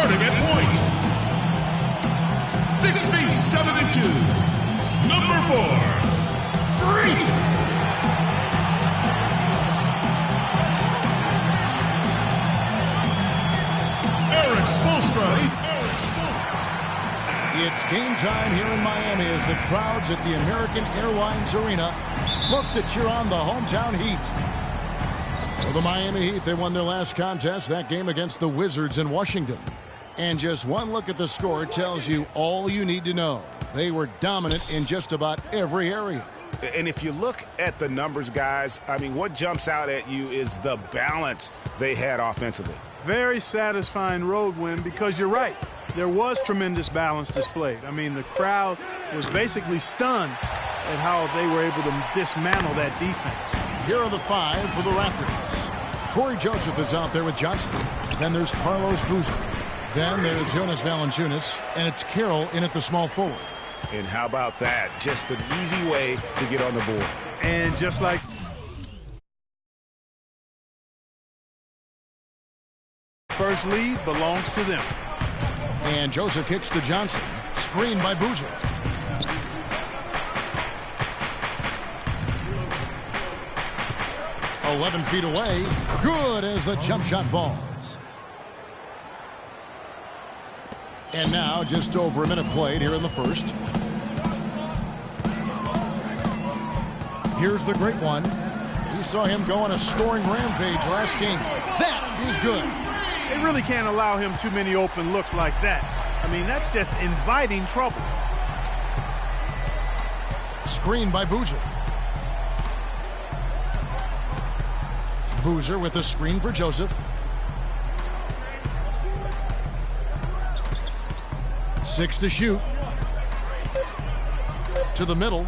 Starting at point, 6 feet 7 inches, number 4, Freak. Eric Spoelstra. It's game time here in Miami as the crowds at the American Airlines Arena look to cheer on the hometown Heat. For the Miami Heat, they won their last contest, that game against the Wizards in Washington. And just one look at the score tells you all you need to know. They were dominant in just about every area. And if you look at the numbers, guys, I mean, what jumps out at you is the balance they had offensively. Very satisfying road win because you're right. There was tremendous balance displayed. I mean, the crowd was basically stunned at how they were able to dismantle that defense. Here are the 5 for the Raptors. Corey Joseph is out there with Johnson. Then there's Carlos Boozer. Then there's Jonas Valanciunas. And it's Carroll in at the small forward. And how about that? Just an easy way to get on the board. And just like first lead belongs to them. And Joseph kicks to Johnson. Screened by Boozer. "11 feet away. Good as the jump shot falls." And now just over a minute played here in the first. Here's the great one. We saw him go on a scoring rampage last game. That is good. They really can't allow him too many open looks like that. I mean, that's just inviting trouble. Screened by Boozer. Boozer with the screen for Joseph. 6 to shoot. To the middle.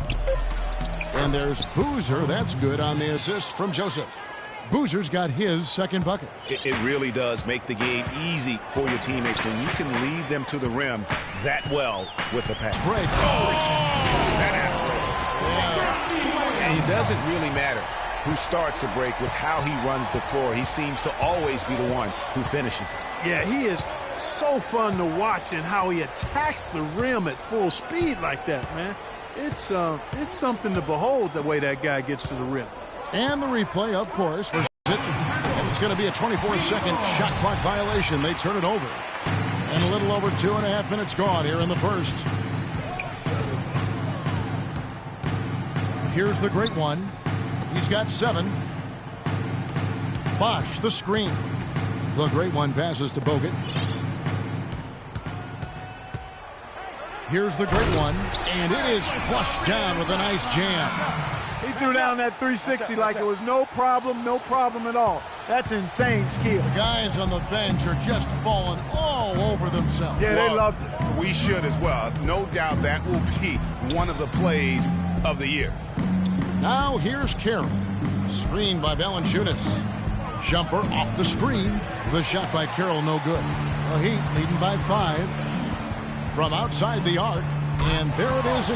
And there's Boozer. That's good on the assist from Joseph. Boozer's got his second bucket. It really does make the game easy for your teammates when you can lead them to the rim that well with a pass. Break. And it doesn't really matter who starts the break with how he runs the floor. He seems to always be the one who finishes it. Yeah, he is so fun to watch and how he attacks the rim at full speed like that, man. It's something to behold the way that guy gets to the rim. And the replay, of course, was it's going to be a 24-second shot clock violation. They turn it over. And a little over 2.5 minutes gone here in the first. Here's the great one. He's got 7. Bosch, the screen. The great one passes to Bogut. Here's the great one. And it is flushed down with a nice jam. He threw down that 360 like it was no problem at all. That's insane skill. The guys on the bench are just falling all over themselves. Yeah, they loved it. We should as well. No doubt that will be one of the plays of the year. Now here's Carroll. Screened by Valanciunas. Jumper off the screen. The shot by Carroll no good. The Heat leading by 5 from outside the arc. And there it is.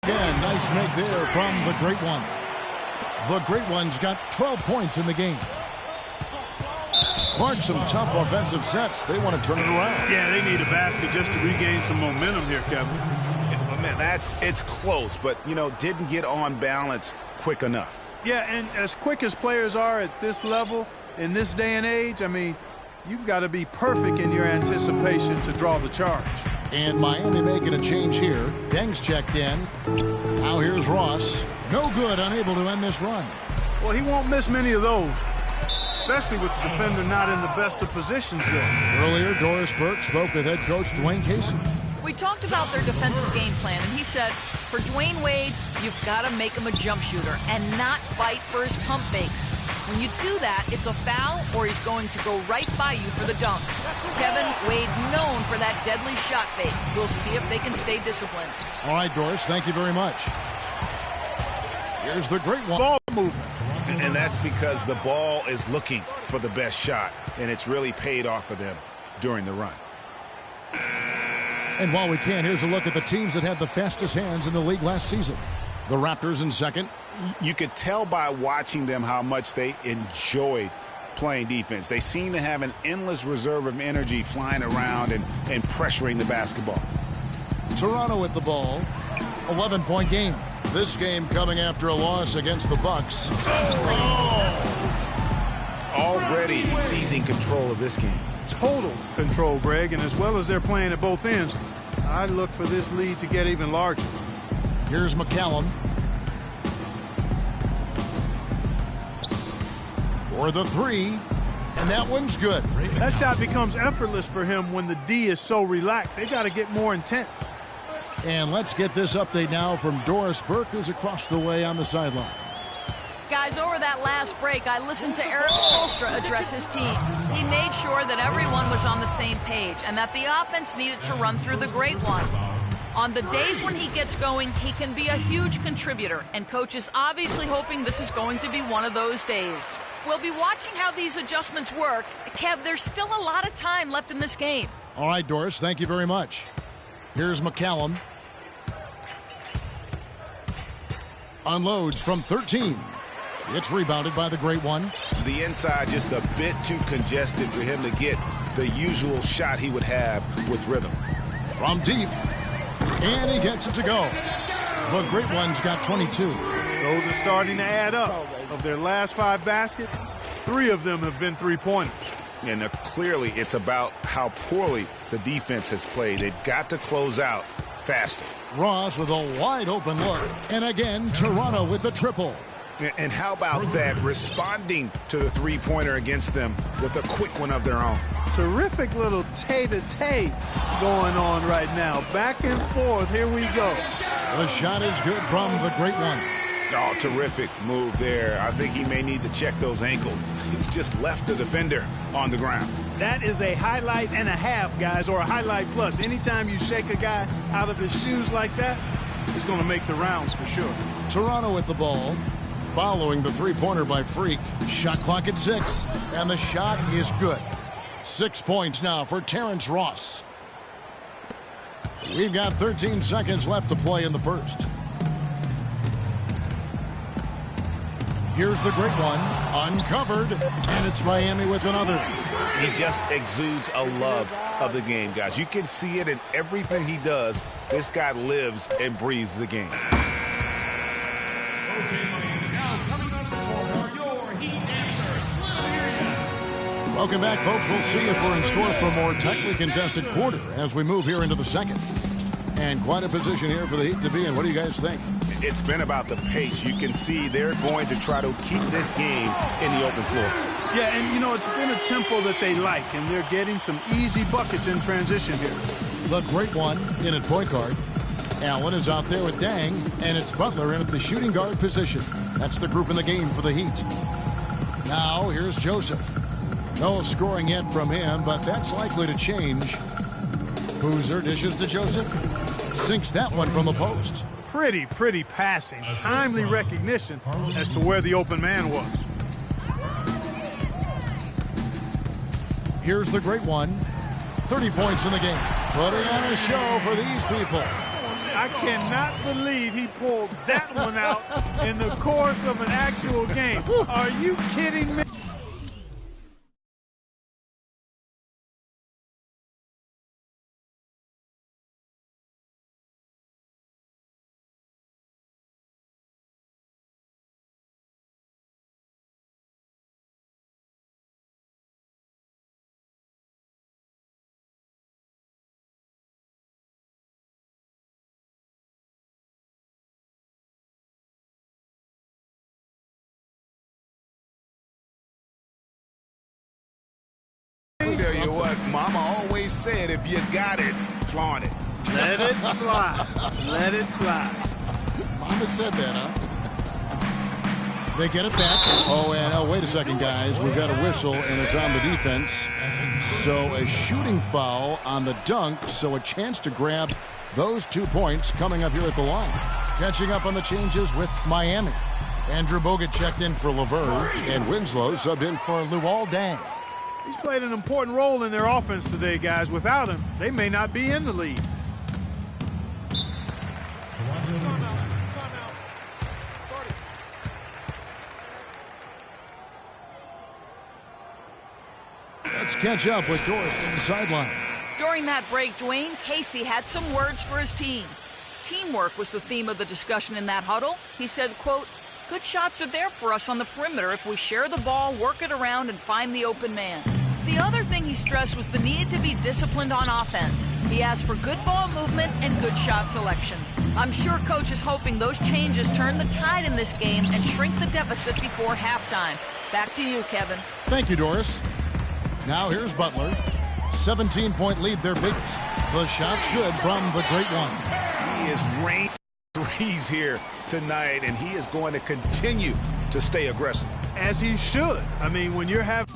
Again, nice make there from the great one. The great one's got 12 points in the game. Clark, some tough offensive sets. They want to turn it around. Yeah, they need a basket just to regain some momentum here, Kevin. Yeah, man, it's close, but, didn't get on balance quick enough. Yeah, and as quick as players are at this level, in this day and age, I mean, you've got to be perfect in your anticipation to draw the charge. And Miami making a change here. Deng's checked in. Now here's Ross. No good, unable to end this run. Well, he won't miss many of those, especially with the defender not in the best of positions yet. Earlier, Doris Burke spoke with head coach Dwayne Casey. We talked about their defensive game plan, and he said, for Dwayne Wade, you've got to make him a jump shooter and not fight for his pump fakes. When you do that, it's a foul or he's going to go right by you for the dunk. Kevin, Wade known for that deadly shot fake. We'll see if they can stay disciplined. All right, Doris, thank you very much. Here's the great one. Ball movement. And that's because the ball is looking for the best shot, and it's really paid off for them during the run. And while we can, here's a look at the teams that had the fastest hands in the league last season. The Raptors in second. You could tell by watching them how much they enjoyed playing defense. They seem to have an endless reserve of energy flying around and pressuring the basketball. Toronto with the ball. 11-point game. This game coming after a loss against the Bucks. Already seizing control of this game. Total control, Greg, and as well as they're playing at both ends, I look for this lead to get even larger. Here's McCallum. For the three, and that one's good. That shot becomes effortless for him when the D is so relaxed. They got to get more intense. And let's get this update now from Doris Burke, who's across the way on the sideline. Guys, over that last break, I listened to Eric Spoelstra address his team. He made sure that everyone was on the same page and that the offense needed to run through the great one. On the days when he gets going, he can be a huge contributor, and Coach is obviously hoping this is going to be one of those days. We'll be watching how these adjustments work. Kev, there's still a lot of time left in this game. All right, Doris, thank you very much. Here's McCallum. Unloads from 13. It's rebounded by the great one. The inside just a bit too congested for him to get the usual shot he would have with rhythm. From deep. And he gets it to go. The great one's got 22. Those are starting to add up. Of their last 5 baskets, 3 of them have been three-pointers. And clearly it's about how poorly the defense has played. They've got to close out faster. Ross with a wide open look. And again, Toronto with the triple. And how about that, responding to the three-pointer against them with a quick one of their own. Terrific little tay-to-tay going on right now. Back and forth. Here we go. The shot is good from the great one. Oh, terrific move there. I think he may need to check those ankles. He's just left the defender on the ground. That is a highlight and a half, guys, or a highlight plus. Anytime you shake a guy out of his shoes like that, he's going to make the rounds for sure. Toronto with the ball. Following the three-pointer by Freak. Shot clock at 6. And the shot is good. 6 points now for Terrence Ross. We've got 13 seconds left to play in the first. Here's the great one. Uncovered. And it's Miami with another. He just exudes a love of the game, guys. You can see it in everything he does. This guy lives and breathes the game. Welcome back, folks. We'll see if we're in store for a more tightly contested quarter as we move here into the second. And quite a position here for the Heat to be in. What do you guys think? It's been about the pace. You can see they're going to try to keep this game in the open floor. Yeah, and, you know, it's been a tempo that they like, and they're getting some easy buckets in transition here. The great one in at point guard. Allen is out there with Dang, and it's Butler in at the shooting guard position. That's the group in the game for the Heat. Now, here's Joseph. No scoring yet from him, but that's likely to change. Boozer dishes to Joseph. Sinks that one from the post. Pretty passing. Timely recognition as to where the open man was. Here's the great one. 30 points in the game. Putting on a show for these people. I cannot believe he pulled that one out in the course of an actual game. Are you kidding me? Tell you what, Mama always said, if you got it, flaunt it. Let it fly. Let it fly. Mama said that, huh? They get it back. Oh, and wait a second, guys. We've got a whistle, and it's on the defense. So a shooting foul on the dunk, so a chance to grab those 2 points coming up here at the line. Catching up on the changes with Miami. Andrew Bogut checked in for LeVert, and Winslow subbed in for Luol Deng. He's played an important role in their offense today, guys. Without him, they may not be in the lead. Let's catch up with Doris on the sideline. During that break, Dwayne Casey had some words for his team. Teamwork was the theme of the discussion in that huddle. He said, quote, "Good shots are there for us on the perimeter if we share the ball, work it around, and find the open man." The other thing he stressed was the need to be disciplined on offense. He asked for good ball movement and good shot selection. I'm sure Coach is hoping those changes turn the tide in this game and shrink the deficit before halftime. Back to you, Kevin. Thank you, Doris. Now here's Butler. 17-point lead, their biggest. The shot's good from the great one. He is rained threes here tonight, and he is going to continue to stay aggressive. As he should. I mean, when you're having...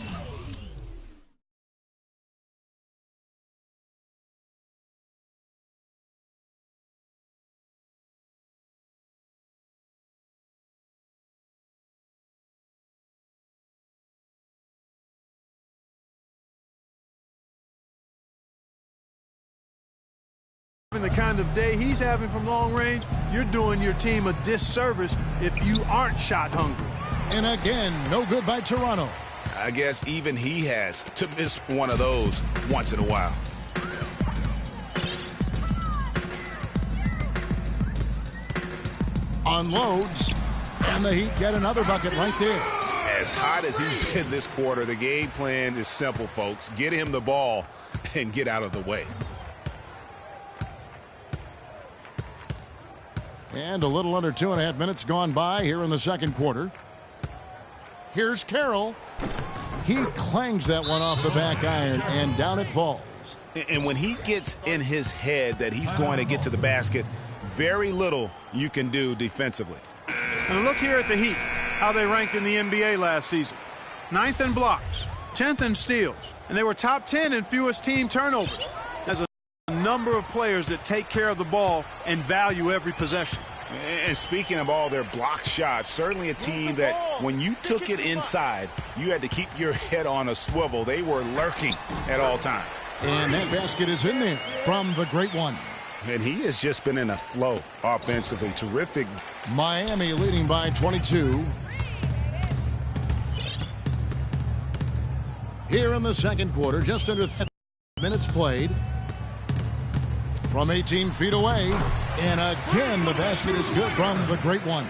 the kind of day he's having from long range, you're doing your team a disservice if you aren't shot hungry. And again, no good by Toronto. I guess even he has to miss one of those once in a while. Unloads, and the Heat get another bucket right there. As hot as he's been this quarter, the game plan is simple, folks. Get him the ball and get out of the way. And a little under 2.5 minutes gone by here in the second quarter. Here's Carroll. He clangs that one off the back iron, and down it falls. And when he gets in his head that he's going to get to the basket, very little you can do defensively. And look here at the Heat, how they ranked in the NBA last season. 9th in blocks, 10th in steals, and they were top 10 in fewest team turnovers. There's a number of players that take care of the ball and value every possession. And speaking of all their blocked shots, certainly a team that when you took it inside, you had to keep your head on a swivel. They were lurking at all times. And that basket is in there from the great one. And he has just been in a flow offensively. Terrific. Miami leading by 22. Here in the second quarter, just under 30 minutes played. From 18 feet away. And again, the basket is good from the great one.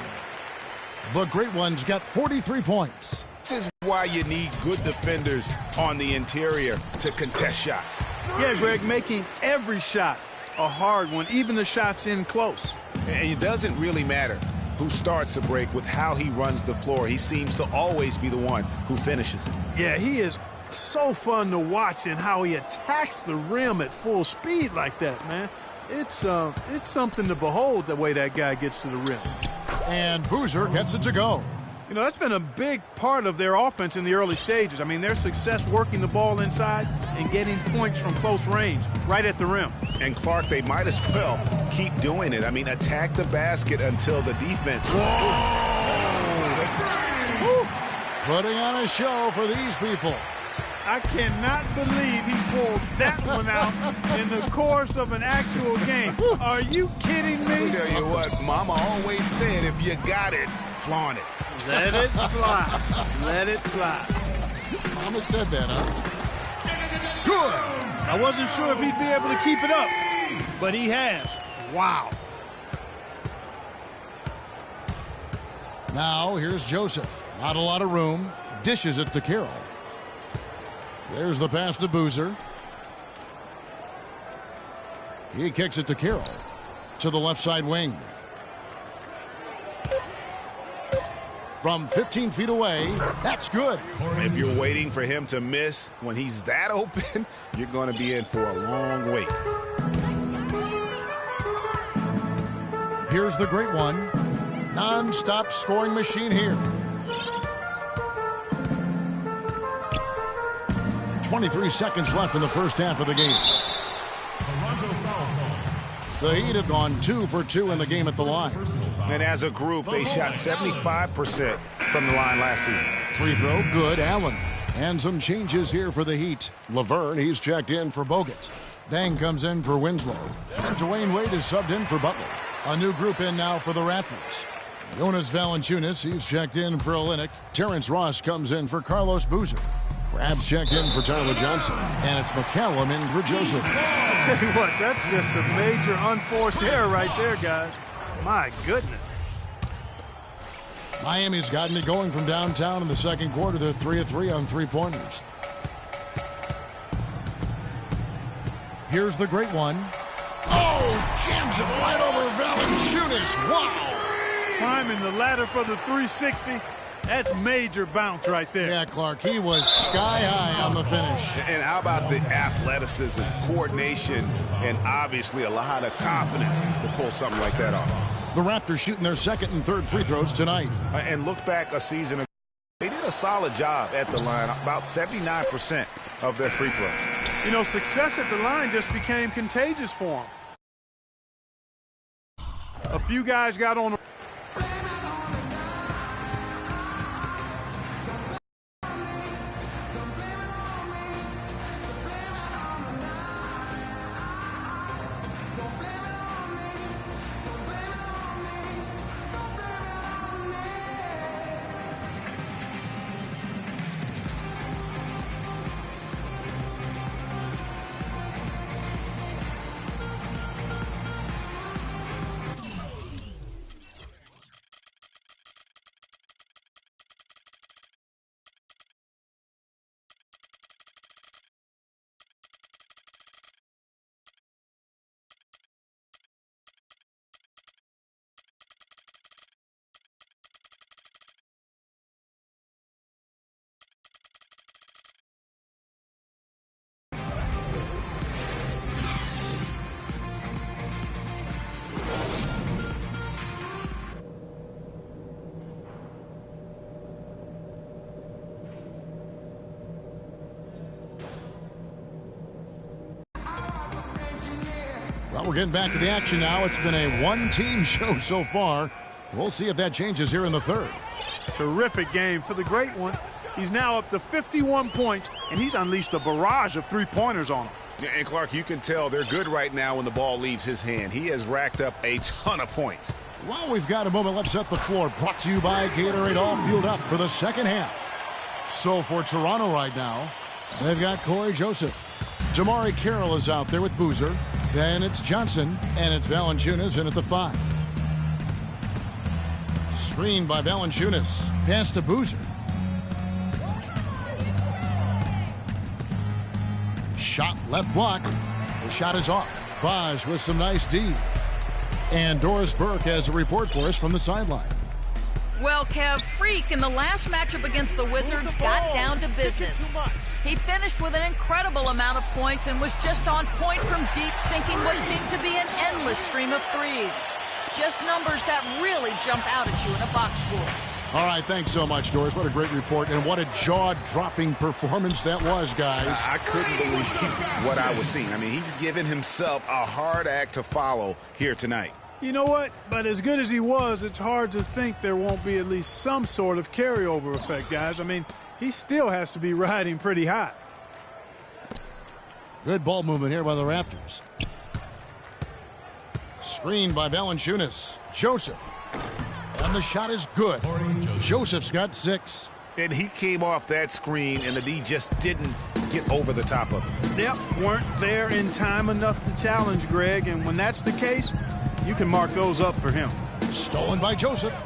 The great one's got 43 points. This is why you need good defenders on the interior to contest shots. Yeah, Greg, making every shot a hard one, even the shots in close. And it doesn't really matter who starts the break with how he runs the floor. He seems to always be the one who finishes it. Yeah, he is so fun to watch and how he attacks the rim at full speed like that, man. It's something to behold the way that guy gets to the rim. And Boozer gets it to go. You know, that's been a big part of their offense in the early stages. I mean, their success working the ball inside and getting points from close range right at the rim. And Clark, they might as well keep doing it. I mean, attack the basket until the defense. Putting on a show for these people. I cannot believe he pulled that one out in the course of an actual game. Are you kidding me? I'll tell you what, Mama always said, if you got it, flaunt it. Let it fly. Let it fly. Mama said that, huh? Good. I wasn't sure if he'd be able to keep it up, but he has. Wow. Now here's Joseph. Not a lot of room. Dishes it to Carroll. There's the pass to Boozer. He kicks it to Carroll. To the left side wing. From 15 feet away, that's good. If you're waiting for him to miss when he's that open, you're going to be in for a long wait. Here's the great one. Non-stop scoring machine here. 23 seconds left in the first half of the game. The Heat have gone 2 for 2 in the game at the line. And as a group, they shot 75% from the line last season. Free throw, good. Allen. And some changes here for the Heat. Laverne, he's checked in for Bogut. Dang comes in for Winslow. And Dwayne Wade is subbed in for Butler. A new group in now for the Raptors. Jonas Valanciunas, he's checked in for Olynyk. Terrence Ross comes in for Carlos Boozer. Crabs checked in for Tyler Johnson, and it's McCallum in for Joseph. I tell you what, that's just a major unforced error right there, guys. My goodness. Miami's gotten it going from downtown in the second quarter. They're 3 of 3 on three-pointers. Here's the great one. Oh, jams it right over Valanciunas. Wow. Climbing the ladder for the 360. That's major bounce right there. Yeah, Clark, he was sky high on the finish. And how about the athleticism, coordination, and obviously a lot of confidence to pull something like that off. The Raptors shooting their second and third free throws tonight. And look back a season ago, they did a solid job at the line, about 79% of their free throws. You know, success at the line just became contagious for them. A few guys got on. Well, we're getting back to the action now. It's been a one-team show so far. We'll see if that changes here in the third. Terrific game for the great one. He's now up to 51 points, and he's unleashed a barrage of three-pointers on him. And Clark, you can tell they're good right now when the ball leaves his hand. He has racked up a ton of points. Well, we've got a moment. Let's set the floor. Brought to you by Gatorade, all fueled up for the second half. So for Toronto right now, they've got Corey Joseph. Damari Carroll is out there with Boozer. Then it's Johnson, and it's Valanciunas in at the 5. Screen by Valanciunas. Pass to Boozer. Shot left block. The shot is off. Baj with some nice D. And Doris Burke has a report for us from the sideline. Well, Kev, Freak in the last matchup against the Wizards got down to business. He finished with an incredible amount of points and was just on point from deep, sinking what seemed to be an endless stream of threes. Just numbers that really jump out at you in a box score. All right, thanks so much, Doris. What a great report, and what a jaw-dropping performance that was, guys. I couldn't believe what I was seeing. I mean, he's given himself a hard act to follow here tonight. You know what? But as good as he was, it's hard to think there won't be at least some sort of carryover effect, guys. I mean, he still has to be riding pretty high. Good ball movement here by the Raptors. Screen by Valanciunas. Joseph. And the shot is good. Joseph's got 6. And he came off that screen, and the D just didn't get over the top of it. Yep, weren't there in time enough to challenge Greg, and when that's the case, you can mark those up for him. Stolen by Joseph.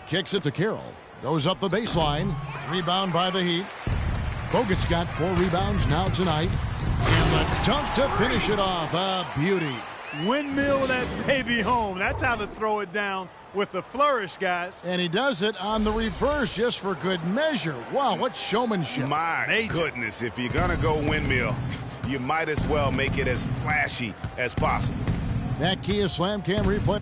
Kicks it to Carroll. Goes up the baseline. Rebound by the Heat. Bogut's got 4 rebounds now tonight. And the dunk to finish it off. A beauty. Windmill that baby home. That's how to throw it down with the flourish, guys. And he does it on the reverse just for good measure. Wow, what showmanship. My goodness, if you're going to go windmill, you might as well make it as flashy as possible. That Kia Slam Cam replay.